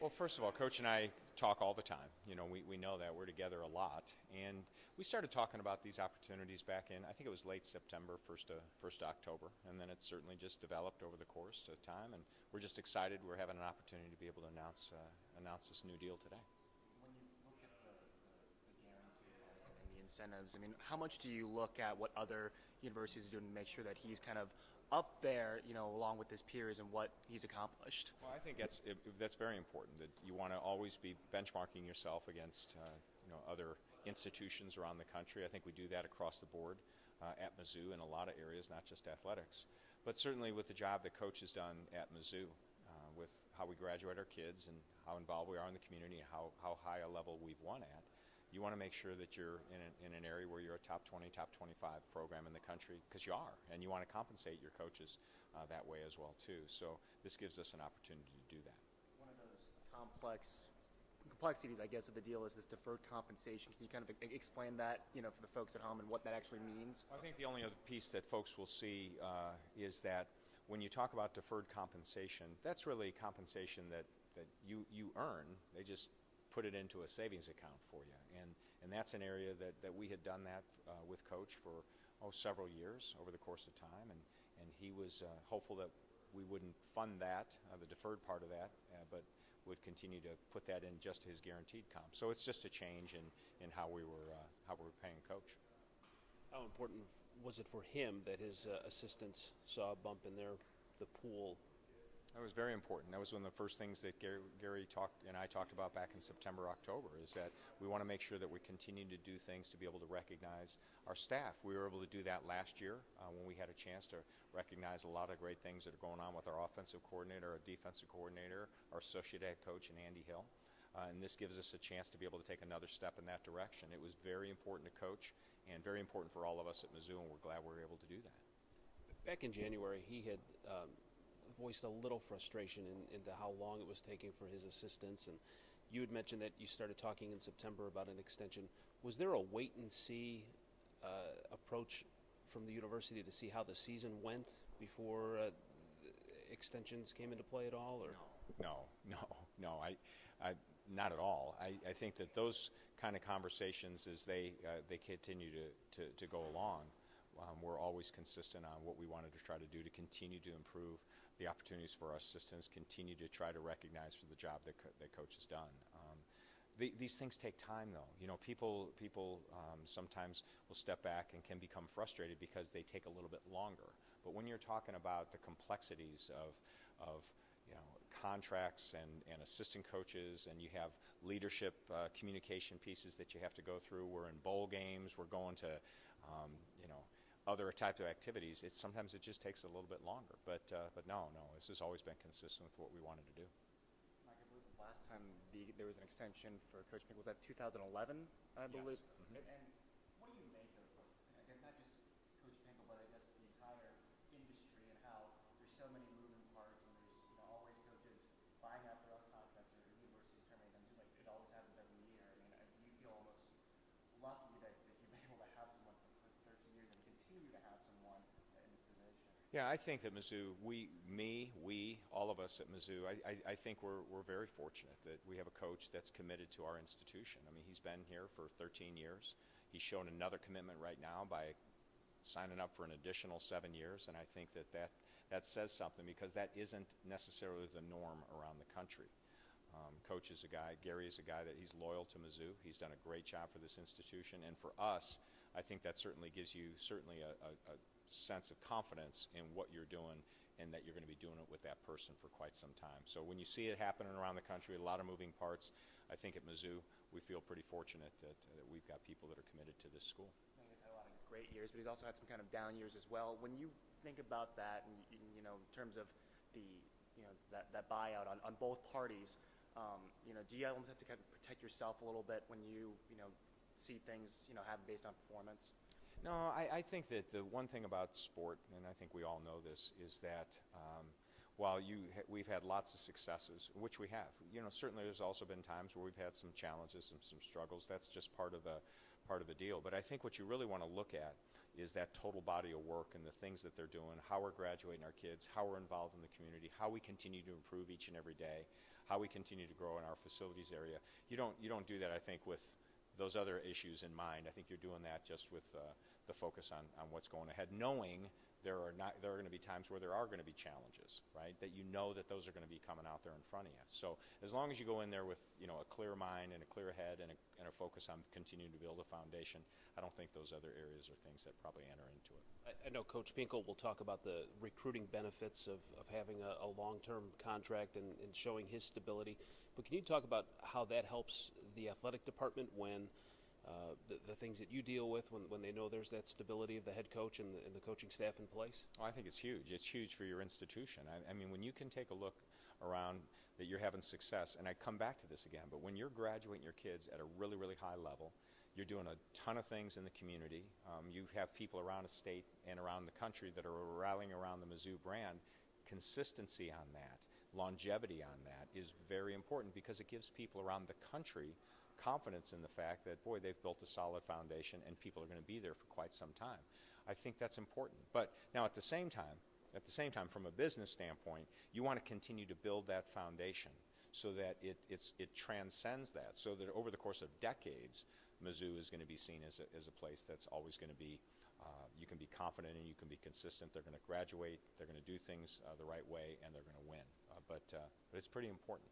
Well, first of all, Coach and I talk all the time. We know that we're together a lot, and we started talking about these opportunities back in, I think it was late September, first to October, and then it's certainly just developed over the course of time, and we're just excited we're having an opportunity to be able to announce this new deal today. When you look at the guarantee and the incentives, I mean, how much do you look at what other universities are doing to make sure that he's kind of up there, along with his peers and what he's accomplished? Well, I think that's very important, that you want to always be benchmarking yourself against other institutions around the country. I think we do that across the board at Mizzou in a lot of areas, not just athletics. But certainly with the job that Coach has done at Mizzou, with how we graduate our kids and how involved we are in the community and how high a level we've won at, you want to make sure that you're in an area where you're a top 20, top 25 program in the country, because you are, and you want to compensate your coaches that way as well too. So this gives us an opportunity to do that. One of those complexities, I guess, of the deal is this deferred compensation. Can you kind of explain that, for the folks at home and what that actually means? I think the only other piece that folks will see is that when you talk about deferred compensation, that's really compensation that you earn. They just put it into a savings account for you. And that's an area that we had done that with Coach for several years over the course of time, and he was hopeful that we wouldn't fund that, the deferred part of that, but would continue to put that in just his guaranteed comp. So it's just a change in how we were paying Coach. How important was it for him that his assistants saw a bump in the pool? That was very important. That was one of the first things that Gary and I talked about back in September, October, is that we want to make sure that we continue to do things to be able to recognize our staff. We were able to do that last year when we had a chance to recognize a lot of great things that are going on with our offensive coordinator, our defensive coordinator, our associate head coach, and Andy Hill. And this gives us a chance to be able to take another step in that direction. It was very important to Coach and very important for all of us at Mizzou, and we're glad we were able to do that. Back in January, he had voiced a little frustration into how long it was taking for his assistants, and you had mentioned that you started talking in September about an extension. Was there a wait-and-see approach from the university to see how the season went before extensions came into play at all? Or? No, I not at all. I think that those kind of conversations, as they continue to go along, we're always consistent on what we wanted to try to do to continue to improve the opportunities for our assistants, continue to try to recognize for the job that Coach has done. These things take time, though. People sometimes will step back and can become frustrated because they take a little bit longer. But when you're talking about the complexities of contracts and assistant coaches, and you have leadership communication pieces that you have to go through, we're in bowl games, we're going to other types of activities, sometimes it just takes a little bit longer. But no, this has always been consistent with what we wanted to do. Mike, I believe the last time there was an extension for Coach Pinkel, was that 2011, I believe? Yes. Mm-hmm. And what do you make of, again, not just Coach Pinkel, but I guess the entire industry, and how there's so many moving parts, and there's always coaches buying out their own contracts or universities terminating them? It seems like it always happens every year. I mean, do you feel almost lucky that you've been able to have someone for 13 years and continue to have someone in this position? Yeah, I think that Mizzou, all of us at Mizzou, I think we're very fortunate that we have a coach that's committed to our institution. I mean, he's been here for 13 years. He's shown another commitment right now by signing up for an additional 7 years, and I think that says something, because that isn't necessarily the norm around the country. Coach is a guy, Gary is a guy that he's loyal to Mizzou. He's done a great job for this institution, and for us, I think that certainly gives you a sense of confidence in what you're doing, and that you're going to be doing it with that person for quite some time. So when you see it happening around the country, a lot of moving parts, I think at Mizzou we feel pretty fortunate that we've got people that are committed to this school. He's had a lot of great years, but he's also had some kind of down years as well. When you think about that, and in terms of that buyout on both parties, do you almost have to kind of protect yourself a little bit when you see things happen based on performance? No, I think that the one thing about sport, and I think we all know this, is that while we've had lots of successes, which we have, certainly there's also been times where we've had some challenges and some struggles. That's just part of the deal. But I think what you really want to look at is that total body of work and the things that they're doing, how we're graduating our kids, how we're involved in the community, how we continue to improve each and every day. how we continue to grow in our facilities area. You don't do that, I think, with those other issues in mind. I think you're doing that just with the focus on what's going ahead, knowing there are going to be times where there are going to be challenges, right? That you know that those are going to be coming out there in front of you. So as long as you go in there with a clear mind and a clear head and a focus on continuing to build a foundation, I don't think those other areas are things that probably enter into it. I know Coach Pinkel will talk about the recruiting benefits of having a long-term contract and showing his stability, but can you talk about how that helps the athletic department when the things that you deal with when they know there's that stability of the head coach and the coaching staff in place? Oh, I think it's huge. It's huge for your institution. I mean, when you can take a look around that you're having success, and I come back to this again, but when you're graduating your kids at a really, really high level, you're doing a ton of things in the community. You have people around the state and around the country that are rallying around the Mizzou brand. Consistency on that, longevity on that is very important because it gives people around the country confidence in the fact that, boy, they've built a solid foundation and people are going to be there for quite some time. I think that's important. But now at the same time, from a business standpoint, you want to continue to build that foundation so that it transcends that, so that over the course of decades, Mizzou is going to be seen as a place that's always going to be, you can be confident and you can be consistent. They're going to graduate, they're going to do things the right way, and they're going to win. But it's pretty important.